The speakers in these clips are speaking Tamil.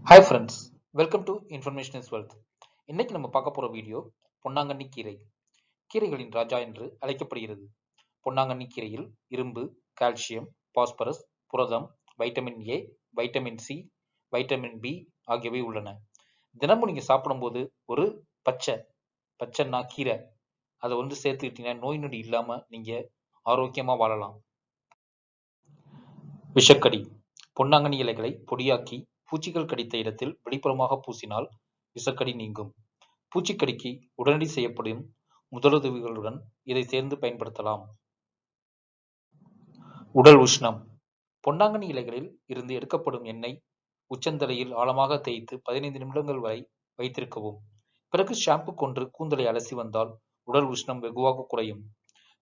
Hi friends, welcome to information is wealth. இன்னைக்கு நம்ம பார்க்க போற வீடியோ பொன்னாங்கண்ணி கீரை. கீரைகளின் ராஜா என்று அழைக்கப்படுகிறது. பொன்னாங்கண்ணி கீரையில் இரும்பு, கால்சியம், பாஸ்பரஸ், புரதம், vitamin A, vitamin C, vitamin B ஆகியவை உள்ளன. தினமும் நீங்க சாப்பிடும்போது ஒரு பச்சைன்னா கீரை அதை சேர்த்துக்கிட்டீங்கன்னா நோய் நொடி இல்லாம நீங்க ஆரோக்கியமா வாழலாம். விஷக்கடி. பொன்னாங்கண்ணி இலைகளை பொடியாக்கி பூச்சிகள் கடித்த இடத்தில் வெளிப்புறமாக பூசினால் விஷக்கடி நீங்கும். பூச்சிக்கடிக்கு உடனடி செய்யப்படும் முதலுதவிகளுடன் இதை சேர்ந்து பயன்படுத்தலாம். உடல் உஷ்ணம். பொன்னாங்கண்ணி இலைகளில் இருந்து எடுக்கப்படும் எண்ணெய் உச்சந்தலையில் ஆழமாக தேய்த்து 15 நிமிடங்கள் வரை வைத்திருக்கவும். பிறகு ஷாம்பு கொண்டு கூந்தலை அலசி வந்தால் உடல் உஷ்ணம் வெகுவாக குறையும்.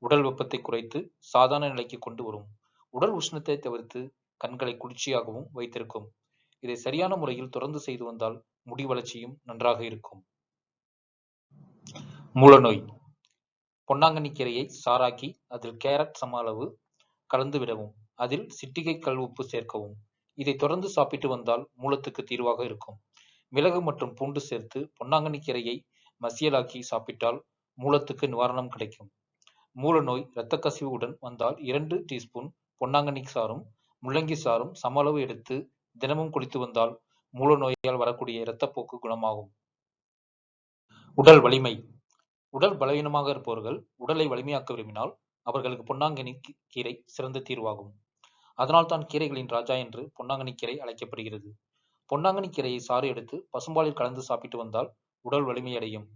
உடல் வெப்பத்தை குறைத்து சாதாரண நிலைக்கு கொண்டு வரும். உடல் உஷ்ணத்தை தவிர்த்து கண்களை குளிர்ச்சியாகவும் வைத்திருக்கும். இதை சரியான முறையில் தொடர்ந்து செய்து வந்தால் முடி வளர்ச்சியும் நன்றாக இருக்கும். மூலநோய். பொன்னாங்கண்ணி கீரையை சாறாக்கி அதில் கேரட் சம அளவு கலந்து விடவும். அதில் சிட்டிகை கல் உப்பு சேர்க்கவும். இதை தொடர்ந்து சாப்பிட்டு வந்தால் மூலத்துக்கு தீர்வாக இருக்கும். மிளகு மற்றும் பூண்டு சேர்த்து பொன்னாங்கண்ணி கீரையை மசியலாக்கி சாப்பிட்டால் மூலத்துக்கு நிவாரணம் கிடைக்கும். மூலநோய் இரத்த கசிவு உடன் வந்தால் 2 டீஸ்பூன் பொன்னாங்கண்ணி சாறும் முள்ளங்கி சாறும் சம அளவு எடுத்து தினமும் குடித்து வந்தால் மூலநோயால் வரக்கூடிய இரத்தப்போக்கு குணமாகும். உடல் வலிமை. உடல் பலவீனமாக இருப்பவர்கள் உடலை வலிமையாக்க விரும்பினால் அவர்களுக்கு பொன்னாங்கண்ணி கீரை சிறந்த தீர்வாகும். அதனால் தான் கீரைகளின் ராஜா என்று பொன்னாங்கண்ணி கீரை அழைக்கப்படுகிறது. பொன்னாங்கண்ணி கீரையை சாறு எடுத்து பசும்பாலில் கலந்து சாப்பிட்டு வந்தால் உடல் வலிமையடையும்,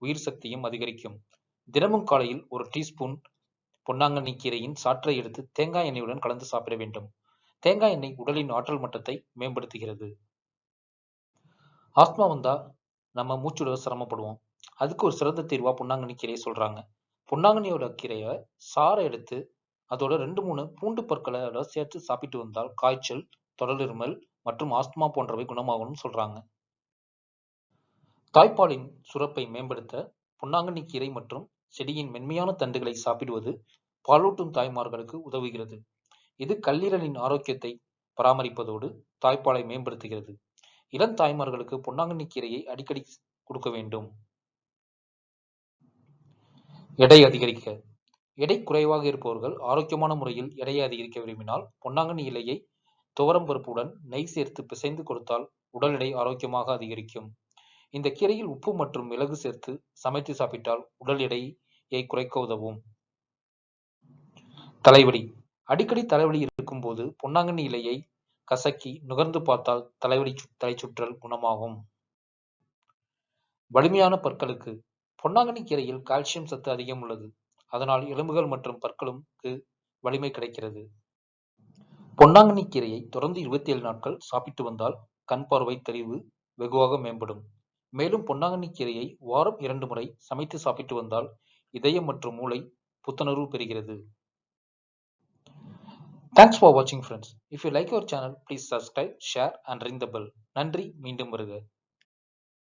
உயிர் சக்தியும் அதிகரிக்கும். தினமும் காலையில் 1 டீஸ்பூன் பொன்னாங்கண்ணி கீரையின் சாற்றை எடுத்து தேங்காய் எண்ணெயுடன் கலந்து சாப்பிட வேண்டும். தேங்காய் எண்ணெய் உடலின் ஆற்றல் மட்டத்தை மேம்படுத்துகிறது. ஆஸ்துமா வந்தா நம்ம மூச்சுட சிரமப்படுவோம். அதுக்கு ஒரு சிறந்த தீர்வா பொன்னாங்கண்ணி கீரையை சொல்றாங்க. பொன்னாங்கண்ணியோட கீரையை சாறை எடுத்து அதோட 2-3 பூண்டு பற்களோட சேர்த்து சாப்பிட்டு வந்தால் காய்ச்சல், தொடரிருமல் மற்றும் ஆஸ்துமா போன்றவை குணமாகும்னு சொல்றாங்க. தாய்ப்பாலின் சுரப்பை மேம்படுத்த பொன்னாங்கண்ணி கீரை மற்றும் செடியின் மென்மையான தண்டுகளை சாப்பிடுவது பாலூட்டும் தாய்மார்களுக்கு உதவுகிறது. இது கல்லீரலின் ஆரோக்கியத்தை பராமரிப்பதோடு தாய்ப்பாலை மேம்படுத்துகிறது. இளம் தாய்மார்களுக்கு பொன்னாங்கண்ணி கீரையை அடிக்கடி கொடுக்க வேண்டும். எடை அதிகரிக்க. எடை குறைவாக இருப்பவர்கள் ஆரோக்கியமான முறையில் எடையை அதிகரிக்க விரும்பினால் பொன்னாங்கண்ணி இலையை துவரம் பருப்புடன் நெய் சேர்த்து பிசைந்து கொடுத்தால் உடல் எடை ஆரோக்கியமாக அதிகரிக்கும். இந்த கீரையில் உப்பு மற்றும் மிளகு சேர்த்து சமைத்து சாப்பிட்டால் உடல் எடையை குறைக்க உதவும். தலைவலி. அடிக்கடி தலைவலி இருக்கும் போது பொன்னாங்கண்ணி இலையை கசக்கி நுகர்ந்து பார்த்தால் தலை சுற்றல் குணமாகும். வலிமையான பற்களுக்கு. பொன்னாங்கண்ணி கீரையில் கால்சியம் சத்து அதிகம் உள்ளது. அதனால் எலும்புகள் மற்றும் பற்களுக்கு வலிமை கிடைக்கிறது. பொன்னாங்கண்ணி கீரையை தொடர்ந்து 27 நாட்கள் சாப்பிட்டு வந்தால் கண் பார்வை தெளிவு வெகுவாக மேம்படும். மேலும் பொன்னாங்கண்ணி கீரையை வாரம் 2 முறை சமைத்து சாப்பிட்டு வந்தால் இதயம் மற்றும் மூளை புத்துணர்வு பெறுகிறது. Thanks for watching friends. If you like our channel, please subscribe, share and ring the bell. நன்றி, மீண்டும் வருக.